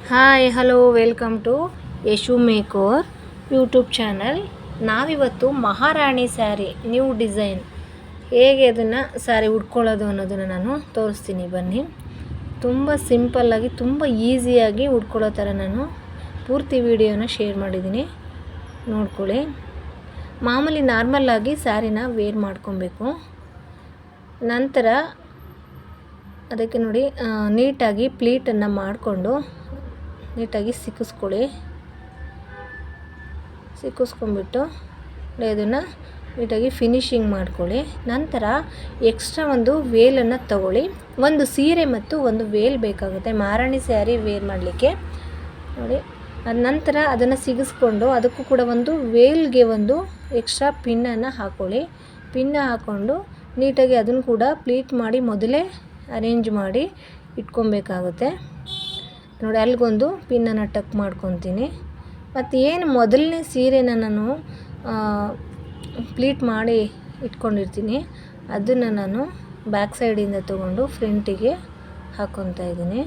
Hi hello welcome to Yashu makeover YouTube channel. ನಾವಿವತ್ತು Maharani sari new design ಹೇಗೆ ಅದನ್ನು ಸ್ಯಾರಿ ಉಟ್ಕೊಳ್ಳೋದು ಅನ್ನೋದನ್ನು ನಾನು ತೋರಿಸ್ತೀನಿ. ಬನ್ನಿ, ತುಂಬ ಸಿಂಪಲ್ಲಾಗಿ ತುಂಬ ಈಸಿಯಾಗಿ ಉಟ್ಕೊಳ್ಳೋ ಥರ ನಾನು ಪೂರ್ತಿ ವಿಡಿಯೋನ ಶೇರ್ ಮಾಡಿದ್ದೀನಿ, ನೋಡ್ಕೊಳ್ಳಿ. ಮಾಮೂಲಿ ನಾರ್ಮಲ್ಲಾಗಿ ಸ್ಯಾರಿನ ವೇರ್ ಮಾಡ್ಕೊಬೇಕು. ನಂತರ ಅದಕ್ಕೆ ನೋಡಿ ನೀಟಾಗಿ ಪ್ಲೀಟನ್ನು ಮಾಡಿಕೊಂಡು ನೀಟಾಗಿ ಸಿಕ್ಕಿಸ್ಕೊಂಡ್ಬಿಟ್ಟು ಅದನ್ನು ನೀಟಾಗಿ ಫಿನಿಶಿಂಗ್ ಮಾಡ್ಕೊಳ್ಳಿ. ನಂತರ ಎಕ್ಸ್ಟ್ರಾ ಒಂದು ವೇಲನ್ನು ತಗೊಳ್ಳಿ. ಒಂದು ಸೀರೆ ಮತ್ತು ಒಂದು ವೇಲ್ ಬೇಕಾಗುತ್ತೆ ಮಹಾರಾಣಿ ಸ್ಯಾರಿ ವೇರ್ ಮಾಡಲಿಕ್ಕೆ. ನೋಡಿ, ಅದ ನಂತರ ಅದನ್ನು ಸಿಗಿಸ್ಕೊಂಡು ಅದಕ್ಕೂ ಕೂಡ ಒಂದು ವೇಲ್ಗೆ ಒಂದು ಎಕ್ಸ್ಟ್ರಾ ಪಿನ್ನನ್ನು ಹಾಕ್ಕೊಳ್ಳಿ. ಪಿನ್ನ ಹಾಕ್ಕೊಂಡು ನೀಟಾಗಿ ಅದನ್ನು ಕೂಡ ಪ್ಲೀಟ್ ಮಾಡಿ ಮೊದಲೇ ಅರೇಂಜ್ ಮಾಡಿ ಇಟ್ಕೊಬೇಕಾಗುತ್ತೆ. ನೋಡಿ, ಅಲ್ಲಿಗೊಂದು ಪಿನ್ನನ್ನು ಟಕ್ ಮಾಡ್ಕೊತೀನಿ. ಮತ್ತು ಏನು ಮೊದಲನೇ ಸೀರೆನ ನಾನು ಪ್ಲೀಟ್ ಮಾಡಿ ಇಟ್ಕೊಂಡಿರ್ತೀನಿ ಅದನ್ನು ನಾನು ಬ್ಯಾಕ್ ಸೈಡಿಂದ ತೊಗೊಂಡು ಫ್ರಂಟಿಗೆ ಹಾಕ್ಕೊತಾ ಇದ್ದೀನಿ.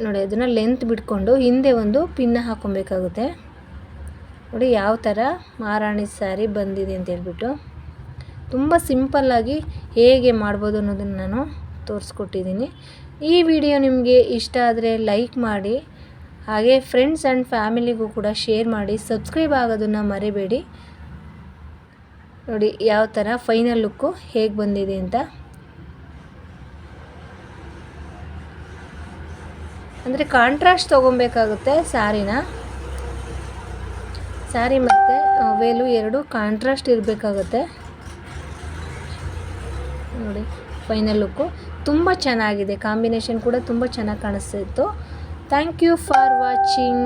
ನೋಡಿ, ಅದನ್ನು ಲೆಂತ್ ಬಿಟ್ಕೊಂಡು ಹಿಂದೆ ಒಂದು ಪಿನ್ನ ಹಾಕ್ಕೊಬೇಕಾಗುತ್ತೆ. ನೋಡಿ ಯಾವ ಥರ ಮಹಾರಾಣಿ ಸ್ಯಾರಿ ಬಂದಿದೆ ಅಂತ ಹೇಳ್ಬಿಟ್ಟು ತುಂಬ ಸಿಂಪಲ್ಲಾಗಿ ಹೇಗೆ ಮಾಡ್ಬೋದು ಅನ್ನೋದನ್ನು ನಾನು ತೋರಿಸ್ಕೊಟ್ಟಿದ್ದೀನಿ. ಈ ವಿಡಿಯೋ ನಿಮಗೆ ಇಷ್ಟ ಆದರೆ ಲೈಕ್ ಮಾಡಿ, ಹಾಗೆ ಫ್ರೆಂಡ್ಸ್ ಆ್ಯಂಡ್ ಫ್ಯಾಮಿಲಿಗೂ ಕೂಡ ಶೇರ್ ಮಾಡಿ, ಸಬ್ಸ್ಕ್ರೈಬ್ ಆಗೋದನ್ನು ಮರಿಬೇಡಿ. ನೋಡಿ ಯಾವ ಥರ ಫೈನಲ್ ಲುಕ್ಕು ಹೇಗೆ ಬಂದಿದೆ ಅಂತ. ಅಂದರೆ ಕಾಂಟ್ರಾಸ್ಟ್ ತೊಗೊಬೇಕಾಗುತ್ತೆ ಸ್ಯಾರಿ ಮತ್ತು ವೇಲು ಎರಡು ಕಾಂಟ್ರಾಸ್ಟ್ ಇರಬೇಕಾಗುತ್ತೆ. ನೋಡಿ ಫೈನಲ್ ಲುಕ್ಕು ತುಂಬ ಚೆನ್ನಾಗಿದೆ, ಕಾಂಬಿನೇಷನ್ ಕೂಡ ತುಂಬ ಚೆನ್ನಾಗಿ ಕಾಣಿಸ್ತಾ ಇತ್ತು. Thank you for watching.